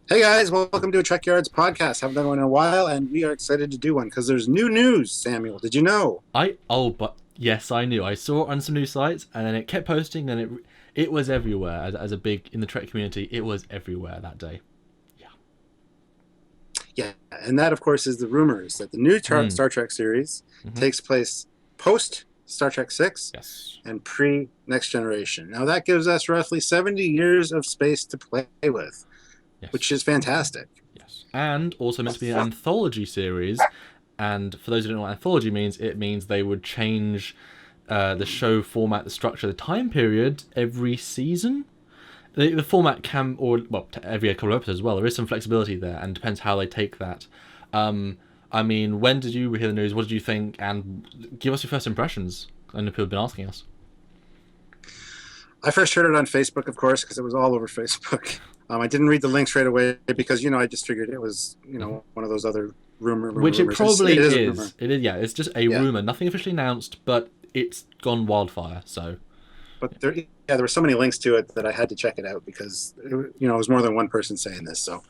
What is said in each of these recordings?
Hey guys, welcome to a Trekyards podcast. Haven't done one in a while, and we are excited to do one because there's new news. Samuel, did you know? But yes, I knew. I saw it on some news sites, and then it kept posting, and it was everywhere. As a big in the Trek community, it was everywhere that day. Yeah. Yeah, and that of course is the rumors that the new Mm. Star Trek series Hmm. takes place post Star Trek Six Yes. and pre Next Generation. Now that gives us roughly 70 years of space to play with, which Yes. is fantastic. Yes. And also meant to be an anthology series. And for those who don't know what anthology means, it means they would change the show format, the structure, the time period every season. The format can, or well, every couple of episodes as well. There is some flexibility there, and depends how they take that. Um, I mean, when did you hear the news? What did you think? And give us your first impressions. I know people have been asking us. I first heard it on Facebook, of course, because it was all over Facebook. I didn't read the links right away because I just figured it was Hmm. one of those other Which it rumors. It probably is a rumor. is. It is, yeah. It's just a Yeah, rumor, nothing officially announced, but it's gone wildfire. So but there were so many links to it that I had to check it out because it was more than one person saying this. So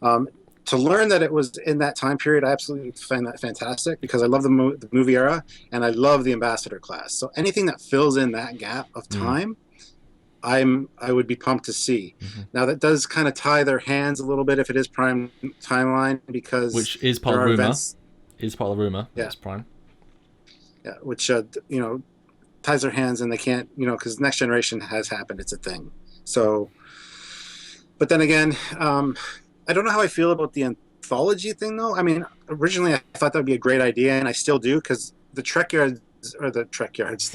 um, to learn that it was in that time period, I absolutely find that fantastic because I love the movie era and I love the ambassador class. So anything that fills in that gap of mm. time, I would be pumped to see. Hmm. Now that does kind of tie their hands a little bit if it is prime timeline because Which is part there of the are rumor. events, Is part of the rumor that yeah, it's Prime. yeah, which ties their hands and they can't, because next generation has happened. It's a thing. So, but then again, I don't know how I feel about the anthology thing though. I mean, originally I thought that would be a great idea, and I still do because the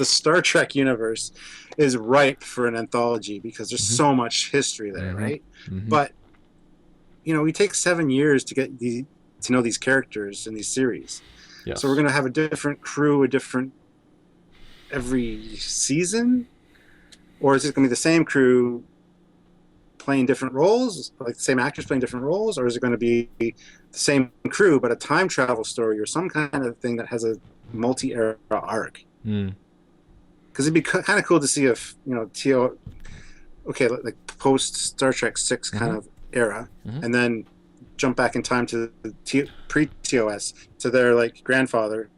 Star Trek universe is ripe for an anthology because there's Hmm. so much history there, Hmm. right? Hmm. But we take 7 years to get to know these characters in these series. So we're Yes. going to have a different crew, a different every season, or is it going to be the same crew playing different roles, like the same actors playing different roles, or is it going to be the same crew but a time travel story or some kind of thing that has a multi-era arc? Mm. Because it'd be kind of cool to see if To okay, like post Star Trek Six kind Hmm. of era, Hmm. and then jump back in time to pre TOS to their like grandfather,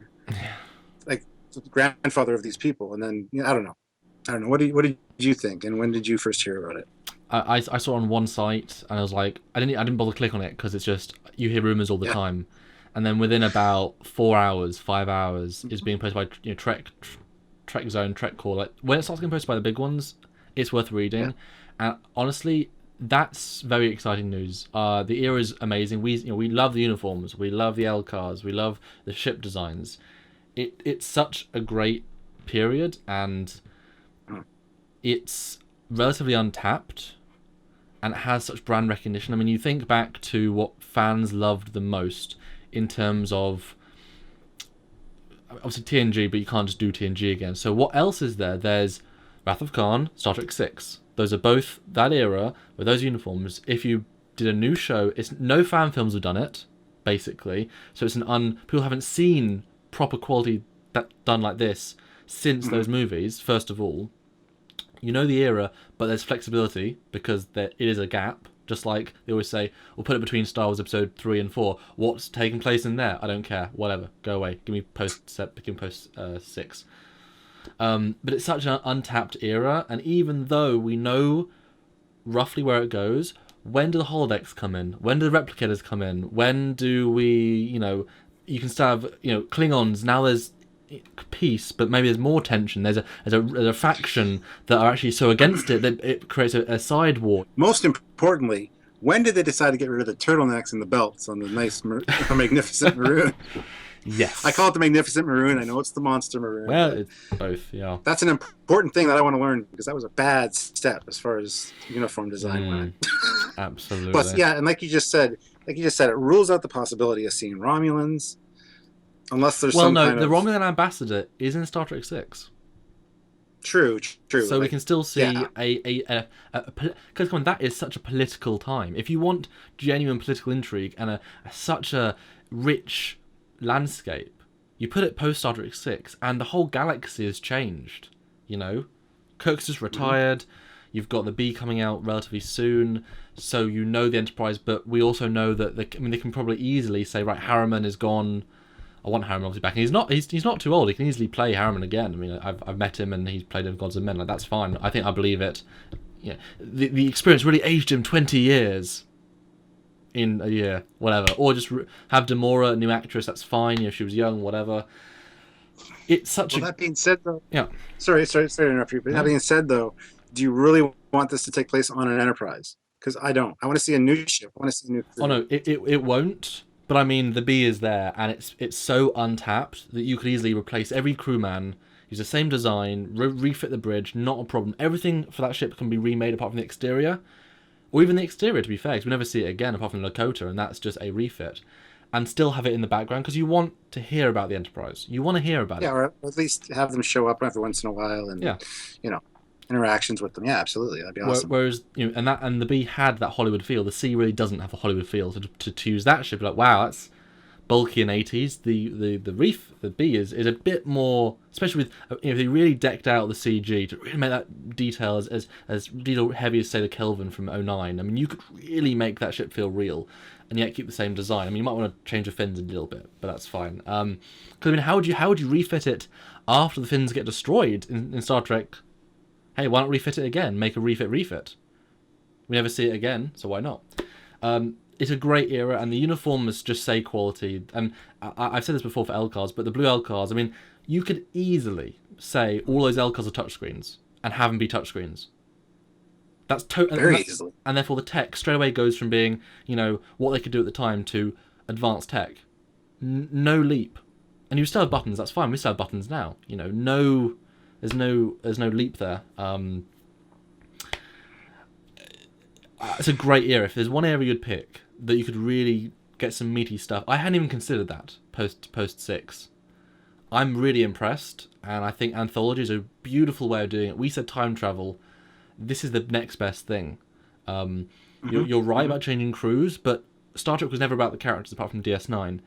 like grandfather of these people, and then I don't know. What did you think, and when did you first hear about it? I saw it on one site and I was like, I didn't bother to click on it because it's just you hear rumors all the Yeah. time, and then within about 4 hours, 5 hours, is being posted by Trek Zone, Trek Core. Like when it starts getting posted by the big ones, it's worth Yeah. reading. And honestly, that's very exciting news. The era is amazing. We love the uniforms, we love the L cars, we love the ship designs. It's such a great period, and it's relatively untapped, and it has such brand recognition. I mean, you think back to what fans loved the most in terms of obviously TNG, but you can't just do TNG again. So what else is there? There's Wrath of Khan, Star Trek Six. Those are both that era with those uniforms. If you did a new show, it's no fan films have done it, basically. So it's people haven't seen proper quality that done like this since Mm-hmm. those movies. First of all, you know the era, but there's flexibility because it is a gap. Just like they always say, we'll put it between Star Wars Episode 3 and 4. What's taking place in there? I don't care. Whatever. Go away. Give me post 6. But it's such an untapped era, and even though we know roughly where it goes, when do the holodecks come in? When do the replicators come in? When do we, you can still have, Klingons. Now there's peace, but maybe there's more tension. There's a faction that are actually so against it that it creates a side war. Most importantly, when did they decide to get rid of the turtlenecks and the belts on the nice, magnificent maroon? I call Yes. it the magnificent maroon. I know it's the monster maroon, Well, but it's both. Yeah. that's an important thing that I want to learn because that was a bad step as far as uniform design went. Mm, Plus, absolutely. yeah, and it rules out the possibility of seeing Romulans unless there's Well, some no, kind the of Romulan ambassador is in Star Trek 6. true, So we like can still yeah, see because come on, that is such a political time. If you want genuine political intrigue and such a rich landscape, you put it post Star Trek 6, and the whole galaxy has changed. You know, Kirk's just mm-hmm. retired. You've got the B coming out relatively soon, so you know the Enterprise, but we also know that they can probably easily say, right, Harriman is gone. I want Harriman obviously back, and he's not too old. He can easily play Harriman again. I mean, I've met him and he's played in Gods and Men. Like, that's fine. I think I believe it. Yeah, the experience really aged him 20 years in a year, whatever. Or just have Demora, a new actress. That's fine. You know, she was young, whatever. It's such Well, that being said, though, yeah. sorry to interrupt you. But that being said, though, do you really want this to take place on an Enterprise? Because I don't. I want to see a new ship. I want to see a new crew. Oh no, it won't. But I mean, the B is there, and it's so untapped that you could easily replace every crewman, use the same design, refit the bridge, not a problem. Everything for that ship can be remade apart from the exterior, or even the exterior. To be fair, because we never see it again apart from Lakota, and that's just a refit, and still have it in the background because you want to hear about the Enterprise. You want to hear about it. Yeah, or at least have them show up every once in a while, and yeah, you know, interactions with them. Yeah, absolutely, that'd be awesome. Whereas, you know, and the B had that Hollywood feel. The C really doesn't have a Hollywood feel. To use that ship, like, wow, that's bulky and 80s. The B is a bit more, especially with, you know, they really decked out the CG to really make that detail as detail heavy as, say, the Kelvin from 09. I mean, you could really make that ship feel real, and yet keep the same design. I mean, you might want to change the fins a little bit, but that's fine. Because I mean, how would you refit it after the fins get destroyed in Star Trek? Hey, why not refit it again? Make a refit. We never see it again, so why not? It's a great era, and the uniforms just say quality. And I've said this before for LCARs, but the blue LCARs, I mean, you could easily say all those LCARs are touchscreens and have them be touchscreens. That's very easily. And therefore the tech straight away goes from being, you know, what they could do at the time to advanced tech. No leap. And you still have buttons, that's fine. We still have buttons now. You know, there's no leap there. It's a great era. If there's one area you'd pick that you could really get some meaty stuff, I hadn't even considered that post 6. I'm really impressed, and I think Anthology is a beautiful way of doing it. We said time travel. This is the next best thing. You're right about changing crews, but Star Trek was never about the characters apart from DS9.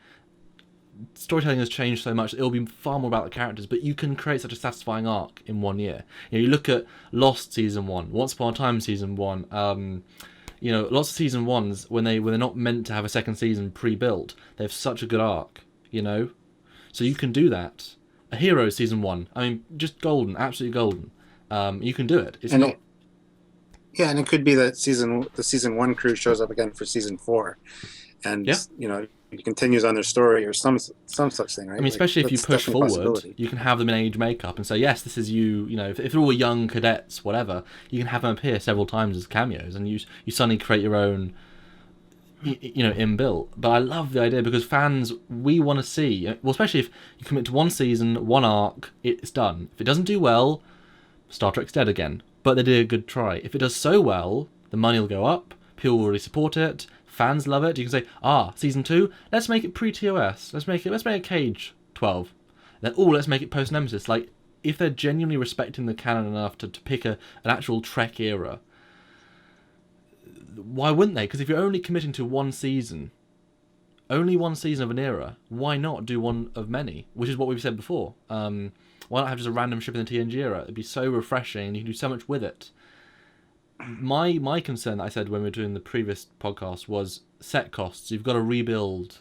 Storytelling has changed so much, it'll be far more about the characters, but you can create such a satisfying arc in 1 year. You know, you look at Lost Season 1, Once Upon a Time Season 1, you know, lots of Season 1s, when they're not meant to have a second season pre-built, they have such a good arc, you know? So you can do that. A Hero Season 1, I mean, just golden, absolutely golden. You can do it. Yeah, and it could be that the season 1 crew shows up again for Season 4, and you know, it continues on their story or some such thing, right? I mean, especially if you push forward, you can have them in age makeup and say, yes, this is you. You know, if they're all young cadets, whatever, you can have them appear several times as cameos, and you suddenly create your own, you know, inbuilt. But I love the idea because fans, we want to see, well, especially if you commit to 1 season, 1 arc, it's done. If it doesn't do well, Star Trek's dead again. But they did a good try. If it does so well, the money will go up, people will really support it, fans love it. You can say, Season 2, let's make it pre-TOS. Let's make it Cage 12. Then, let's make it post-Nemesis. Like, if they're genuinely respecting the canon enough to pick an actual Trek era, why wouldn't they? Because if you're only committing to 1 season, only 1 season of an era, why not do one of many? Which is what we've said before. Why not have just a random ship in the TNG era? It'd be so refreshing, and you can do so much with it. My concern that I said when we were doing the previous podcast was set costs. You've got to rebuild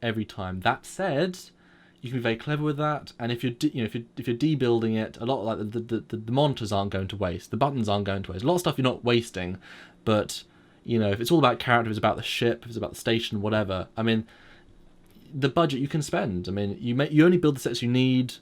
every time. That said, you can be very clever with that, and if you're if you're debuilding it, a lot like the monitors aren't going to waste, the buttons aren't going to waste. A lot of stuff you're not wasting, but you know, if it's all about character, if it's about the ship, if it's about the station, whatever. I mean, the budget you can spend. I mean, you only build the sets you need.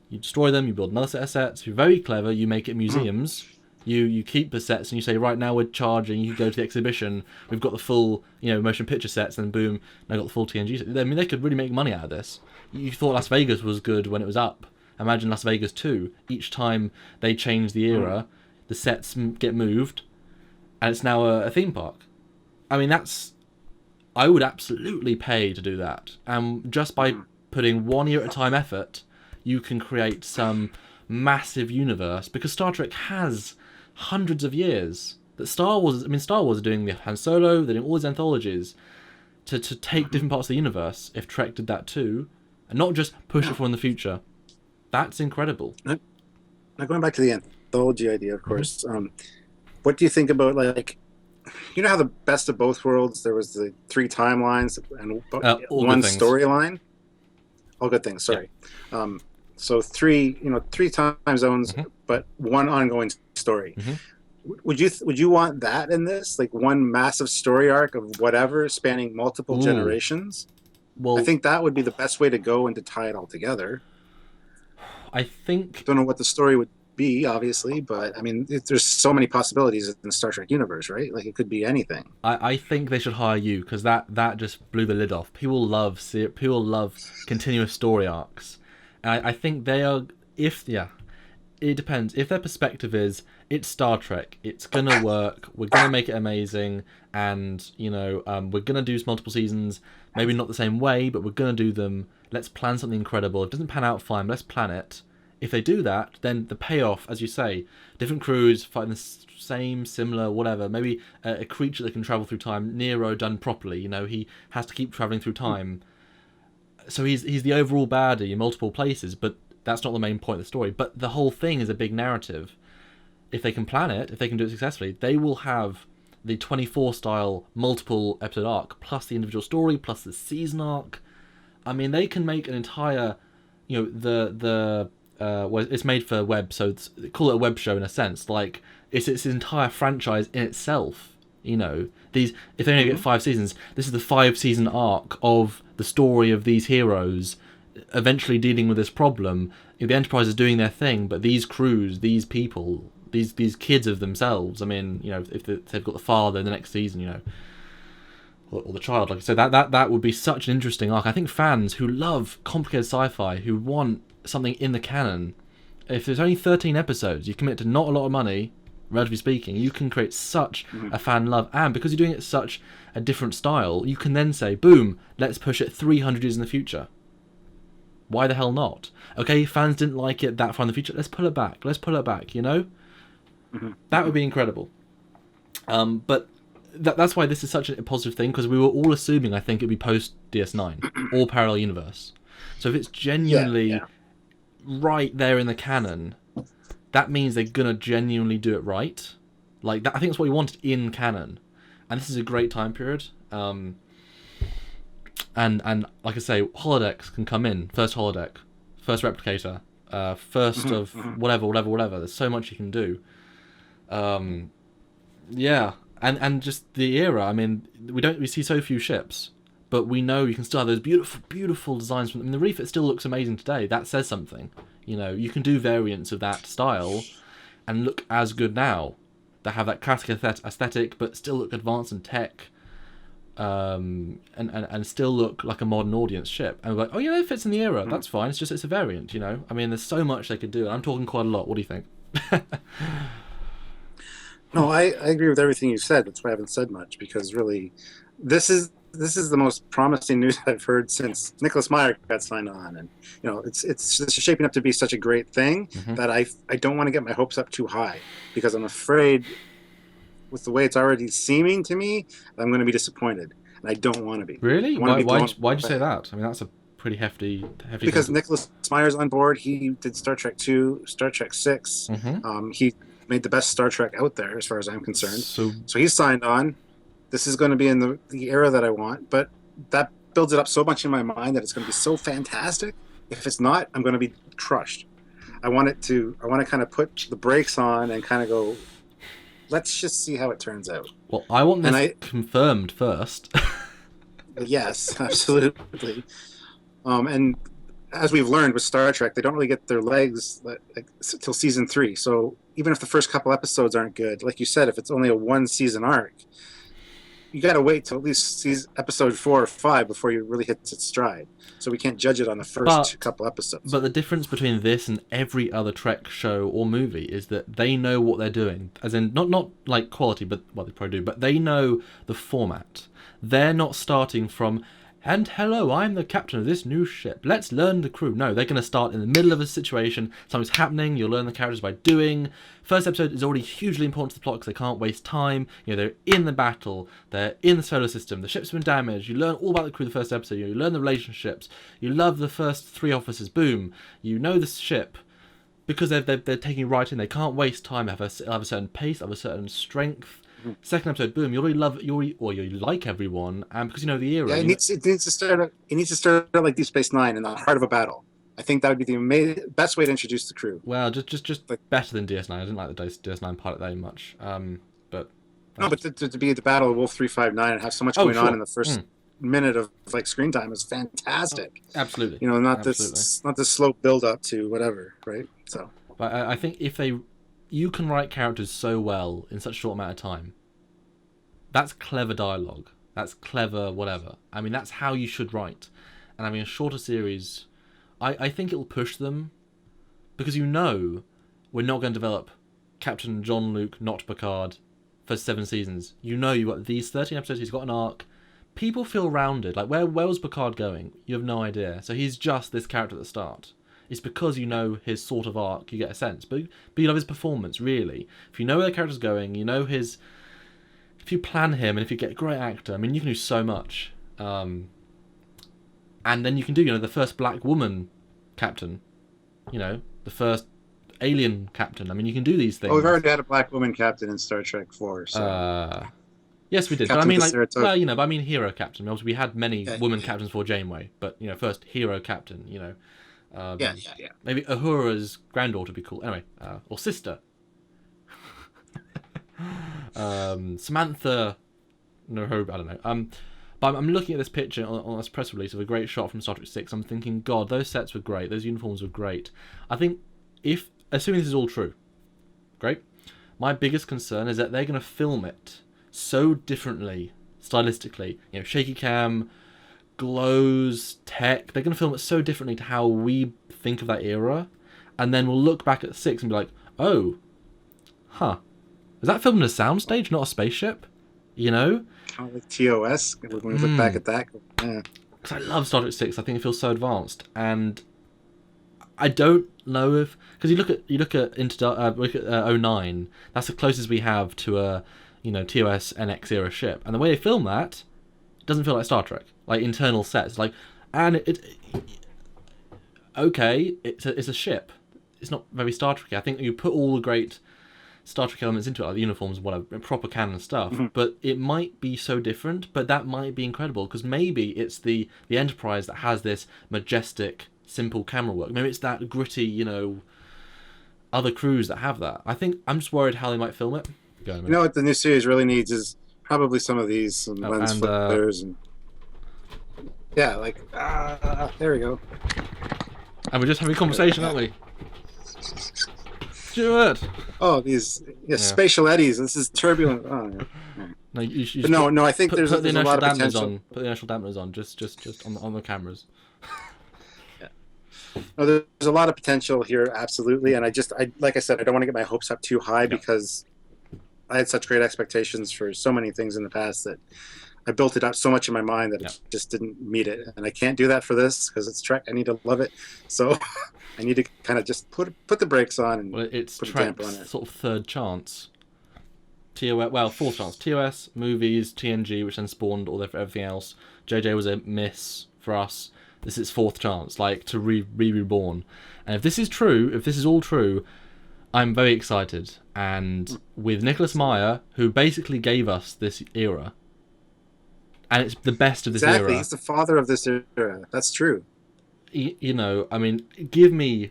You destroy them, you build another set of sets. If you're very clever, you make it museums. You keep the sets and you say, right now we're charging, you go to the exhibition, we've got the full, you know, motion picture sets, and boom, now got the full TNG set. I mean, they could really make money out of this. You thought Las Vegas was good when it was up. Imagine Las Vegas 2. Each time they change the era, the sets get moved, and it's now a theme park. I mean, I would absolutely pay to do that. And just by putting 1 year at a time effort, you can create some massive universe, because Star Trek has hundreds of years. That Star Wars are doing the Han Solo, they're doing all these anthologies to take different parts of the universe. If Trek did that too, and not just push it for in the future, that's incredible. Now going back to the anthology idea, of course, what do you think about like you know how the best of both worlds there was the three timelines and All good one things. storyline? All good things. Yeah. Sorry. So three time zones, Hmm. but one ongoing story. Hmm. Would you want that in this? Like one massive story arc of whatever spanning multiple Ooh. generations? I Well, think that would be the best way to go and to tie it all together. I think Don't know what the story would be, obviously, but I mean, there's so many possibilities in the Star Trek universe, right? Like it could be anything. I think they should hire you because that just blew the lid off. People love continuous story arcs, and I think they are. If yeah, it depends. If their perspective is it's Star Trek, it's gonna work. We're gonna make it amazing, and we're gonna do multiple seasons. Maybe not the same way, but we're gonna do them. Let's plan something incredible. If it doesn't pan out, fine. But let's plan it. If they do that, then the payoff, as you say, different crews fighting the same, similar, whatever. Maybe a creature that can travel through time. Nero done properly. He has to keep traveling through time. So he's the overall baddie in multiple places, but that's not the main point of the story. But the whole thing is a big narrative. If they can plan it, if they can do it successfully, they will have the 24 style multiple episode arc plus the individual story plus the season arc. I mean, they can make an entire, well, it's made for web, so call it a web show in a sense. Like it's an entire franchise in itself. These if they only get 5 seasons, this is the 5 season arc of the story of these heroes eventually dealing with this problem. The Enterprise is doing their thing, but these crews, these people, these kids of themselves. I mean, if they've got the father in the next season, or the child, like I said, that would be such an interesting arc. I think fans who love complicated sci-fi, who want something in the canon, if there's only 13 episodes, you commit to not a lot of money, relatively speaking, you can create such a fan love, and because you're doing it such a different style, you can then say, boom, let's push it 300 years in the future. Why the hell not? Okay, fans didn't like it that far in the future, let's pull it back, That would be incredible. But that's why this is such a positive thing, because we were all assuming, I think, it'd be post DS9 or parallel universe. So if it's genuinely Yeah. right there in the canon, that means they're gonna genuinely do it right. Like that, I think that's what we wanted in canon, and this is a great time period. And like I say, holodecks can come in. First holodeck, first replicator, first of whatever. There's so much you can do. Yeah, and just the era. I mean, we see so few ships, but we know you can still have those beautiful designs from them. I mean, the refit still looks amazing today. That says something. You can do variants of that style and look as good now. That have that classic aesthetic, but still look advanced and tech, and still look like a modern audience ship. And we're like, oh yeah, it fits in the era. That's fine. It's a variant. I mean, there's so much they could do. I'm talking quite a lot. What do you think? No, I agree with everything you said. That's why I haven't said much, because really, this is the most promising news I've heard since Nicholas Meyer got signed on, and it's shaping up to be such a great thing that I don't want to get my hopes up too high, because I'm afraid with the way it's already seeming to me, I'm going to be disappointed, and I don't want to be. Really? I want to be blown Why'd you say away. that? I mean, that's a pretty hefty. Because Nicholas Meyer's on board. He did Star Trek 2, Star Trek 6. He made the best Star Trek out there, as far as I'm concerned. So So he's signed on. This is going to be in the era that I want, but that builds it up so much in my mind that it's going to be so fantastic. If it's not, I'm going to be crushed. I want to kind of put the brakes on and kind of go, let's just see how it turns out. well, I want this And confirmed first. yes, absolutely. And as we've learned with Star Trek, they don't really get their legs till season 3. So even if the first couple episodes aren't good, like you said, if it's only a 1 season arc, you got to wait till at least episode 4 or 5 before you really hit its stride. So we can't judge it on the first couple episodes. But the difference between this and every other Trek show or movie is that they know what they're doing. As in, not like quality, but well, they probably do. But they know the format. They're not starting from, and hello, I'm the captain of this new ship. Let's learn the crew. No, they're going to start in the middle of a situation. Something's happening. You'll learn the characters by doing. First episode is already hugely important to the plot because they can't waste time. They're in the battle. They're in the solar system. The ship's been damaged. You learn all about the crew the first episode. You learn the relationships. You love the first 3 officers. Boom. You know the ship. because they're taking you right in. They can't waste time. They have a certain pace, have a certain strength. Second episode, boom! You like everyone, and because you know the era. Yeah, it needs to start. It needs to start out like Deep Space Nine in the heart of a battle. I think that would be the best way to introduce the crew. Well, just like, better than DS9. I didn't like the DS9 pilot very much. But no, but to be at the battle of Wolf 359 and have so much going on in the first minute of like screen time is fantastic. Oh, absolutely. You know, not this slow build up to whatever, right? So, but I think you can write characters so well in such a short amount of time. That's clever dialogue. That's clever whatever. I mean, that's how you should write. And I mean, a shorter series, I think it'll push them, because you know we're not going to develop Captain Jean-Luc, not Picard, for 7 seasons. You know you've got these 13 episodes, he's got an arc. People feel rounded. Like, where was Picard going? You have no idea. So he's just this character at the start. It's because you know his sort of arc, you get a sense. But you love his performance, really. If you know where the character's going, you know his... If you plan him, and if you get a great actor, I mean, you can do so much. And then you can do, you know, the first black woman captain. You know, the first alien captain. I mean, you can do these things. Oh, we've already had a black woman captain in Star Trek 4, so... Yes, we did. Captain, but I mean, like, well, you know, but I mean, hero captain. Obviously, we had many women captains for Janeway, but you know, first hero captain. You know, maybe Uhura's granddaughter would be cool. Anyway, or sister. Samantha. No, I don't know. But I'm looking at this picture on this press release of a great shot from Star Trek 6. I'm thinking, God, those sets were great. Those uniforms were great. I think assuming this is all true, great. My biggest concern is that they're going to film it so differently stylistically, you know, shaky cam, glows, tech. They're going to film it so differently to how we think of that era, and then we'll look back at 6 and be like, oh, is that filmed in a soundstage, not a spaceship? You know, kind of like TOS. When we look back at that, because I love Star Trek 6. I think it feels so advanced, and I don't know if, because you look at 09. That's the closest we have to a, you know, TOS NX era ship, and the way they film that, it doesn't feel like Star Trek, like internal sets, like, and it's a ship. It's not very Star Trek. I think you put all the great Star Trek elements into it, like the uniforms, whatever, proper canon stuff. But it might be so different, but that might be incredible, because maybe it's the Enterprise that has this majestic, simple camera work. Maybe it's that gritty, you know, other crews that have that. I think I'm just worried how they might film it. You know what the new series really needs is probably some of these lens flares and yeah, like there we go. And we're just having a conversation, aren't we? Stuart. Oh, these spatial eddies. This is turbulent. Oh, yeah. No, you should no. I think there's a lot of potential. Put the inertial dampeners on, just on the cameras. No, there's a lot of potential here, absolutely. And I like I said, I don't want to get my hopes up too high because I had such great expectations for so many things in the past that I built it up so much in my mind that it just didn't meet it. And I can't do that for this because it's Trek. I need to love it. So I need to kind of just put the brakes on and it's put a Trek's damper on it. Sort of third chance. Fourth chance. TOS, movies, TNG, which then spawned all everything else. JJ was a miss for us. This is fourth chance, like to reborn. And if this is true, if this is all true, I'm very excited. And with Nicholas Meyer, who basically gave us this era, and it's the best of this era. Exactly, he's the father of this era. That's true. You know, I mean,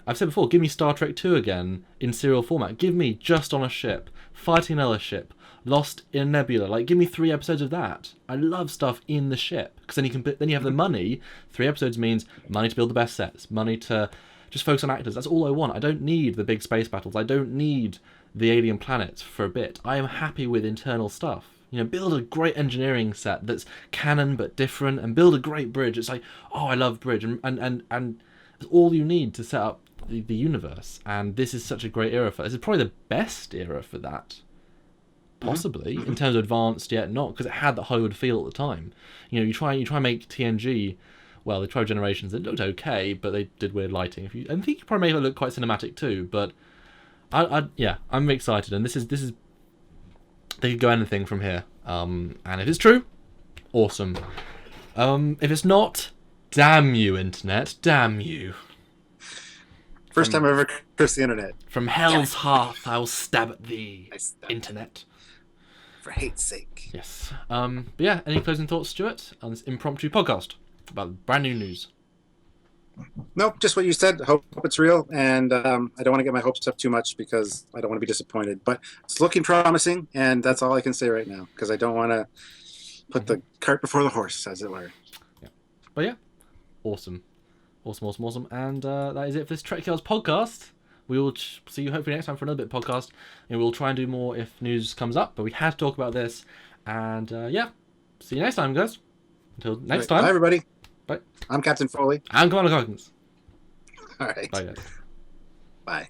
I've said before, give me Star Trek 2 again in serial format. Give me just on a ship, fighting another ship, lost in a nebula. Like, give me 3 episodes of that. I love stuff in the ship, because then you have the money. 3 episodes means money to build the best sets, money to just focus on actors. That's all I want. I don't need the big space battles. I don't need the alien planets for a bit. I am happy with internal stuff. You know, build a great engineering set that's canon but different, and build a great bridge. It's like, oh, I love bridge, and it's all you need to set up the universe. And this is such a great era for it. This is probably the best era for that, possibly in terms of advanced, yet not, because it had that Hollywood feel at the time. You know, you try and make TNG. Well, they tried Generations. It looked okay, but they did weird lighting. I think you probably made it look quite cinematic too. But I'm excited, and this is. They could go anything from here. And if it's true, awesome. If it's not, damn you, internet, damn you. First time I ever cursed the internet. From hell's hearth, I will stab at thee, I stabbed internet. for hate's sake. Yes. But yeah, any closing thoughts, Stuart, on this impromptu podcast about brand new news? Nope, just what you said. Hope it's real, and I don't want to get my hopes up too much because I don't want to be disappointed. But it's looking promising, and that's all I can say right now because I don't want to put the cart before the horse, as it were. Yeah. But yeah, awesome. And that is it for this Trekyards podcast. We will see you hopefully next time for another bit podcast, and we'll try and do more if news comes up. But we had to talk about this, and yeah, see you next time, guys. Until next time. Bye, everybody. Bye. I'm Captain Foley. I'm Commander Coggins. All right. Bye, guys. Bye.